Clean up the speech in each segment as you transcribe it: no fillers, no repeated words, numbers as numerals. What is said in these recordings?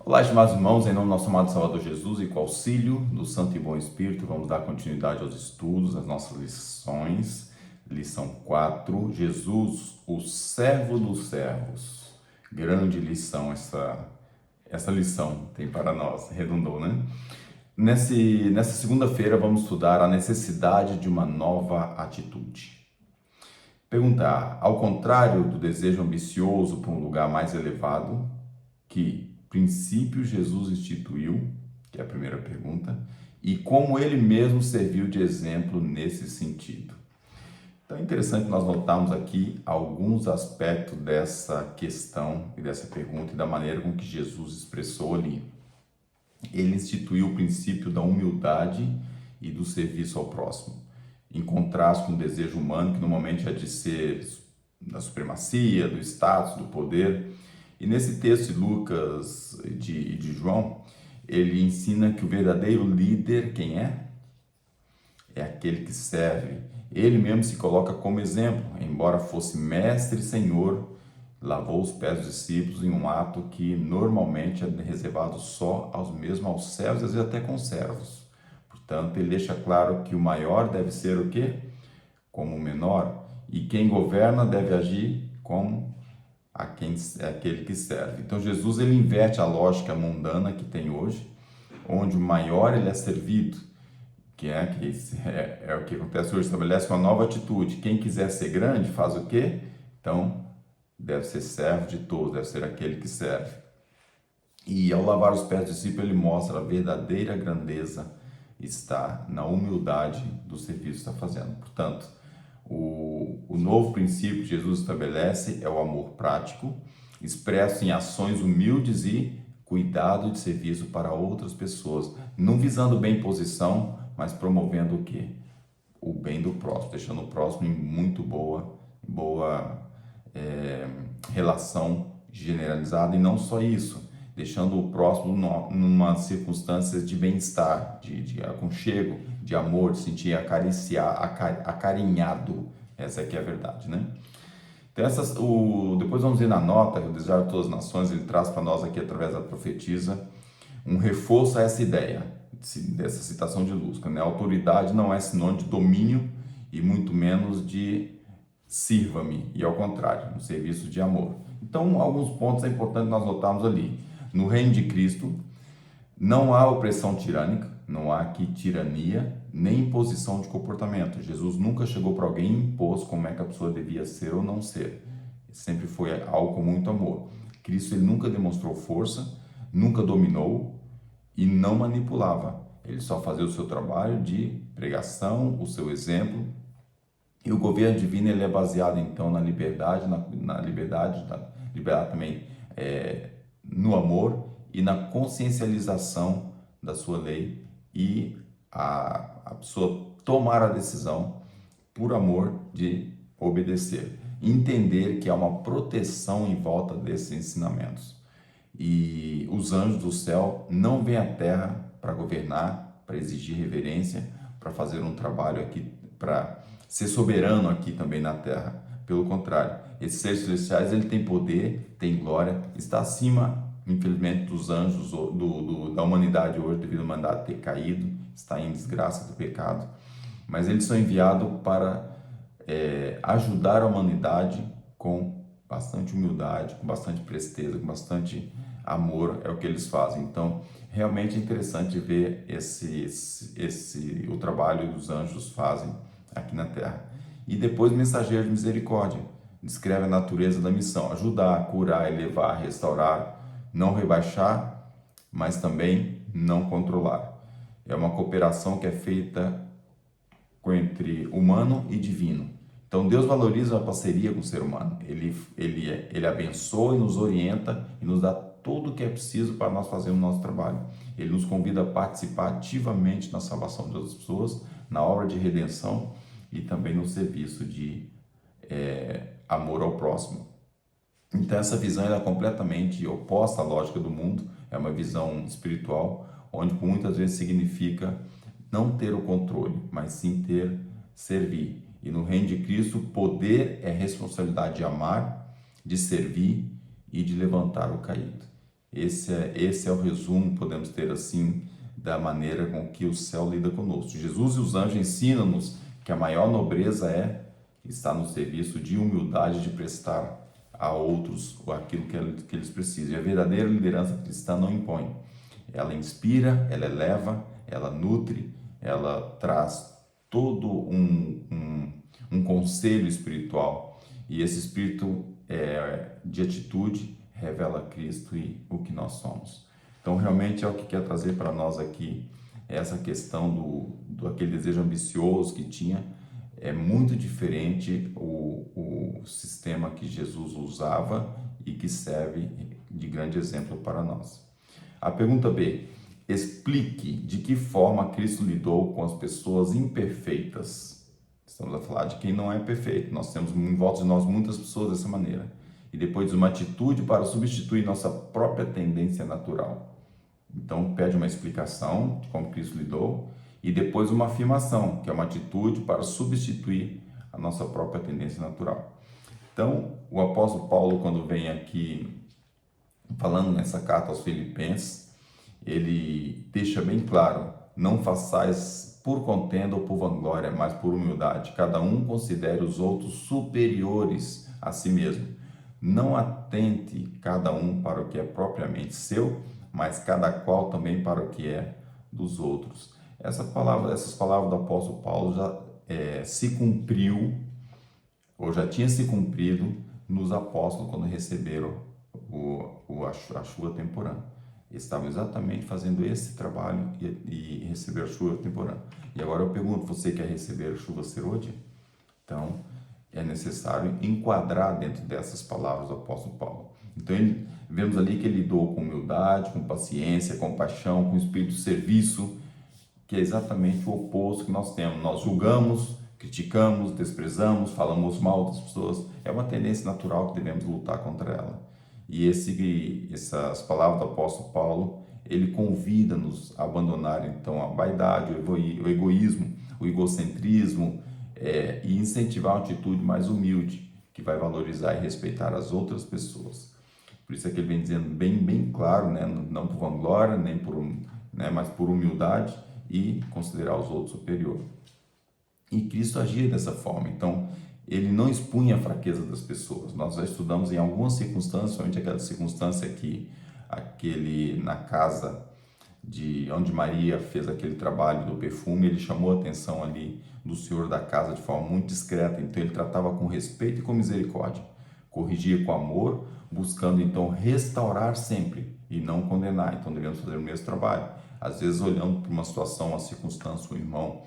Olá, estimados irmãos, em nome do nosso amado Salvador Jesus e com o auxílio do Santo e Bom Espírito, vamos dar continuidade aos estudos, às nossas lições. Lição 4, Jesus, o servo dos servos. Grande lição essa lição tem para nós, redundou, né? Nessa segunda-feira vamos estudar a necessidade de uma nova atitude. Perguntar, ao contrário do desejo ambicioso por um lugar mais elevado, que princípio Jesus instituiu, que é a primeira pergunta, e como ele mesmo serviu de exemplo nesse sentido. Então é interessante nós notarmos aqui alguns aspectos dessa questão e dessa pergunta e da maneira com que Jesus expressou ali. Ele instituiu o princípio da humildade e do serviço ao próximo, em contraste com o desejo humano que normalmente é de ser da supremacia, do status, do poder. E nesse texto de Lucas e de João, ele ensina que o verdadeiro líder, quem é? É aquele que serve. Ele mesmo se coloca como exemplo, embora fosse mestre e senhor, lavou os pés dos discípulos em um ato que normalmente é reservado só aos servos, às vezes até com servos. Portanto, ele deixa claro que o maior deve ser o quê? Como o menor, e quem governa deve agir como aquele que serve. Então Jesus ele inverte a lógica mundana que tem hoje, onde o maior ele é servido, que é o que acontece hoje, estabelece uma nova atitude. Quem quiser ser grande faz o quê? Então deve ser servo de todos, deve ser aquele que serve. E ao lavar os pés do discípulo ele mostra a verdadeira grandeza está na humildade do serviço que está fazendo. Portanto, o novo princípio que Jesus estabelece é o amor prático, expresso em ações humildes e cuidado de serviço para outras pessoas, não visando bem posição, mas promovendo o quê? O bem do próximo, deixando o próximo em muito boa relação generalizada, e não só isso, deixando o próximo numa circunstância de bem-estar, de aconchego, de amor, de sentir acarinhado. Essa aqui é a verdade, né? Então, depois vamos ver na nota, o Desejar de Todas as Nações, ele traz para nós aqui, através da profetisa, um reforço a essa ideia, dessa citação de Lúcio, né? A autoridade não é sinônimo de domínio e muito menos de sirva-me, e ao contrário, um serviço de amor. Então, alguns pontos é importante nós notarmos ali. No reino de Cristo, não há opressão tirânica, não há aqui tirania, nem imposição de comportamento. Jesus nunca chegou para alguém e impôs como é que a pessoa devia ser ou não ser. Sempre foi algo com muito amor. Cristo ele nunca demonstrou força, nunca dominou e não manipulava. Ele só fazia o seu trabalho de pregação, o seu exemplo. E o governo divino ele é baseado então na liberdade, na liberdade também no amor e na consciencialização da sua lei, e a pessoa tomar a decisão por amor de obedecer, entender que há uma proteção em volta desses ensinamentos. E os anjos do céu não vêm à terra para governar, para exigir reverência, para fazer um trabalho aqui, para ser soberano aqui também na terra. Pelo contrário, esses seres celestiais ele tem poder, tem glória, está acima, infelizmente, dos anjos da humanidade hoje, devido ao humanidade ter caído, está em desgraça do pecado, mas eles são enviados para ajudar a humanidade com bastante humildade, com bastante presteza, com bastante amor, é o que eles fazem. Então, realmente é interessante ver o trabalho que os anjos fazem aqui na Terra. E depois, mensageiro de misericórdia, descreve a natureza da missão: ajudar, curar, elevar, restaurar, não rebaixar, mas também não controlar. É uma cooperação que é feita entre humano e divino. Então Deus valoriza a parceria com o ser humano. Ele abençoa e nos orienta e nos dá tudo o que é preciso para nós fazermos o nosso trabalho. Ele nos convida a participar ativamente na salvação de outras pessoas, na obra de redenção e também no serviço de amor ao próximo. Então essa visão é completamente oposta à lógica do mundo, é uma visão espiritual, onde muitas vezes significa não ter o controle, mas sim servir. E no reino de Cristo, poder é responsabilidade de amar, de servir e de levantar o caído. Esse é o resumo, podemos ter assim, da maneira com que o céu lida conosco. Jesus e os anjos ensinam-nos que a maior nobreza é estar no serviço de humildade, de prestar a outros aquilo que eles precisam. E a verdadeira liderança cristã não impõe. Ela inspira, ela eleva, ela nutre, ela traz todo um conselho espiritual. E esse espírito de atitude revela Cristo e o que nós somos. Então, realmente é o que quer trazer para nós aqui, essa questão do aquele desejo ambicioso que tinha. É muito diferente o sistema que Jesus usava e que serve de grande exemplo para nós. A pergunta B: explique de que forma Cristo lidou com as pessoas imperfeitas. Estamos a falar de quem não é perfeito. Nós temos em volta de nós muitas pessoas dessa maneira. E depois uma atitude para substituir nossa própria tendência natural. Então pede uma explicação de como Cristo lidou e depois uma afirmação, que é uma atitude para substituir a nossa própria tendência natural. Então, o apóstolo Paulo, quando vem aqui falando nessa carta aos Filipenses, ele deixa bem claro: não façais por contenda ou por vanglória, mas por humildade. Cada um considere os outros superiores a si mesmo. Não atente cada um para o que é propriamente seu, mas cada qual também para o que é dos outros. Essas palavras do apóstolo Paulo já se cumpriu, ou já tinha se cumprido nos apóstolos quando receberam a chuva temporã. Eles estavam exatamente fazendo esse trabalho e receber a chuva temporã. E agora eu pergunto: você quer receber a chuva serôdia? Então, é necessário enquadrar dentro dessas palavras do apóstolo Paulo. Então, vemos ali que ele lidou com humildade, com paciência, compaixão, com espírito de serviço, que é exatamente o oposto que nós temos. Nós julgamos, criticamos, desprezamos, falamos mal das pessoas. É uma tendência natural que devemos lutar contra ela. E essas palavras do apóstolo Paulo, ele convida-nos a abandonar então a vaidade, o egoísmo, o egocentrismo, e incentivar uma atitude mais humilde, que vai valorizar e respeitar as outras pessoas. Por isso é que ele vem dizendo bem claro, né? Não por vanglória, mas por humildade e considerar os outros superior. E Cristo agia dessa forma. Então, ele não expunha a fraqueza das pessoas. Nós já estudamos em algumas circunstâncias, somente aquela circunstância que na casa onde Maria fez aquele trabalho do perfume, ele chamou a atenção ali do senhor da casa de forma muito discreta. Então ele tratava com respeito e com misericórdia, corrigia com amor, buscando então restaurar sempre e não condenar. Então devemos fazer o mesmo trabalho. Às vezes, olhando para uma situação, uma circunstância, um irmão,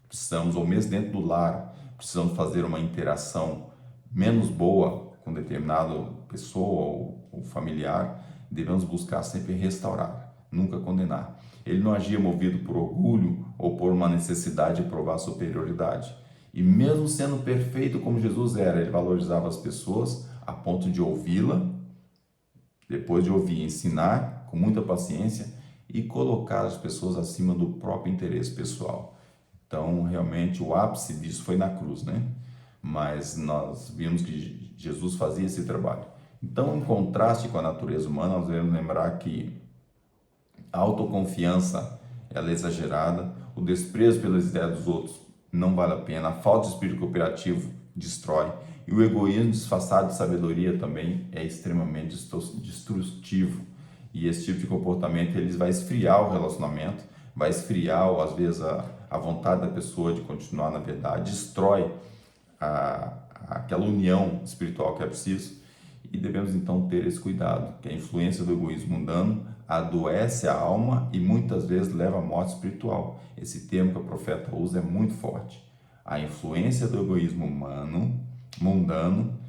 precisamos, ou mesmo dentro do lar, precisamos fazer uma interação menos boa com determinada pessoa ou familiar, devemos buscar sempre restaurar, nunca condenar. Ele não agia movido por orgulho ou por uma necessidade de provar superioridade. E mesmo sendo perfeito como Jesus era, ele valorizava as pessoas a ponto de ouvi-la, depois de ouvir, ensinar com muita paciência e colocar as pessoas acima do próprio interesse pessoal. Então, realmente, o ápice disso foi na cruz, né? Mas nós vimos que Jesus fazia esse trabalho. Então, em contraste com a natureza humana, nós devemos lembrar que a autoconfiança ela é exagerada, o desprezo pelas ideias dos outros não vale a pena, a falta de espírito cooperativo destrói, e o egoísmo disfarçado de sabedoria também é extremamente destrutivo. E esse tipo de comportamento ele vai esfriar o relacionamento, vai esfriar, ou, às vezes, a vontade da pessoa de continuar na verdade, destrói aquela união espiritual que é preciso. E devemos então ter esse cuidado, que a influência do egoísmo mundano adoece a alma e muitas vezes leva à morte espiritual. Esse termo que o profeta usa é muito forte. A influência do egoísmo mundano,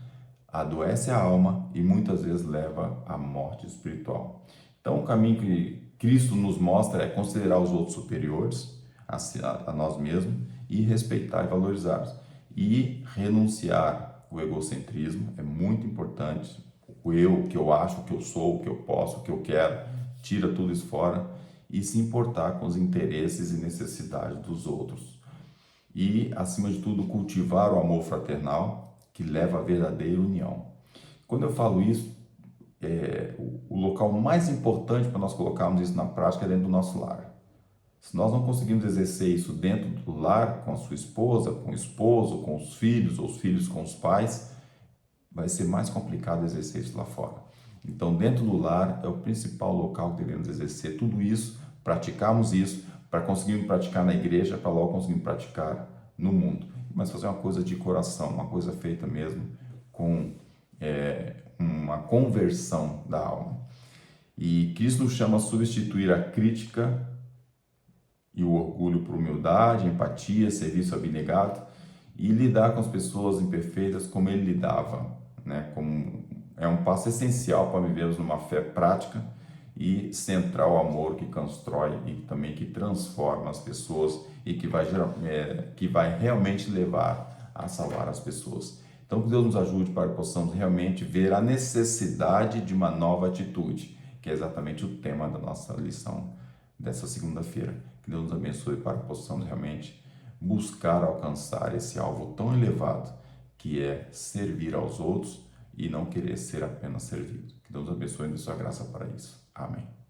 adoece a alma e muitas vezes leva à morte espiritual. Então, o caminho que Cristo nos mostra é considerar os outros superiores a nós mesmos e respeitar e valorizar. E renunciar o egocentrismo é muito importante. O eu, o que eu acho, o que eu sou, o que eu posso, o que eu quero, tira tudo isso fora e se importar com os interesses e necessidades dos outros. E, acima de tudo, cultivar o amor fraternal que leva à verdadeira união. Quando eu falo isso, o local mais importante para nós colocarmos isso na prática é dentro do nosso lar. Se nós não conseguimos exercer isso dentro do lar, com a sua esposa, com o esposo, com os filhos, ou os filhos com os pais, vai ser mais complicado exercer isso lá fora. Então, dentro do lar é o principal local que devemos exercer tudo isso, praticarmos isso, para conseguirmos praticar na igreja, para logo conseguirmos praticar no mundo. Mas fazer uma coisa de coração, uma coisa feita mesmo com uma conversão da alma. E Cristo nos chama a substituir a crítica e o orgulho por humildade, empatia, serviço abnegado e lidar com as pessoas imperfeitas como ele lidava, né? Como é um passo essencial para vivermos numa fé prática e centrar o amor que constrói e também que transforma as pessoas e que vai realmente levar a salvar as pessoas. Então, que Deus nos ajude para que possamos realmente ver a necessidade de uma nova atitude, que é exatamente o tema da nossa lição dessa segunda-feira. Que Deus nos abençoe para que possamos realmente buscar alcançar esse alvo tão elevado, que é servir aos outros e não querer ser apenas servido. Que Deus nos abençoe e dê sua graça para isso. Amém.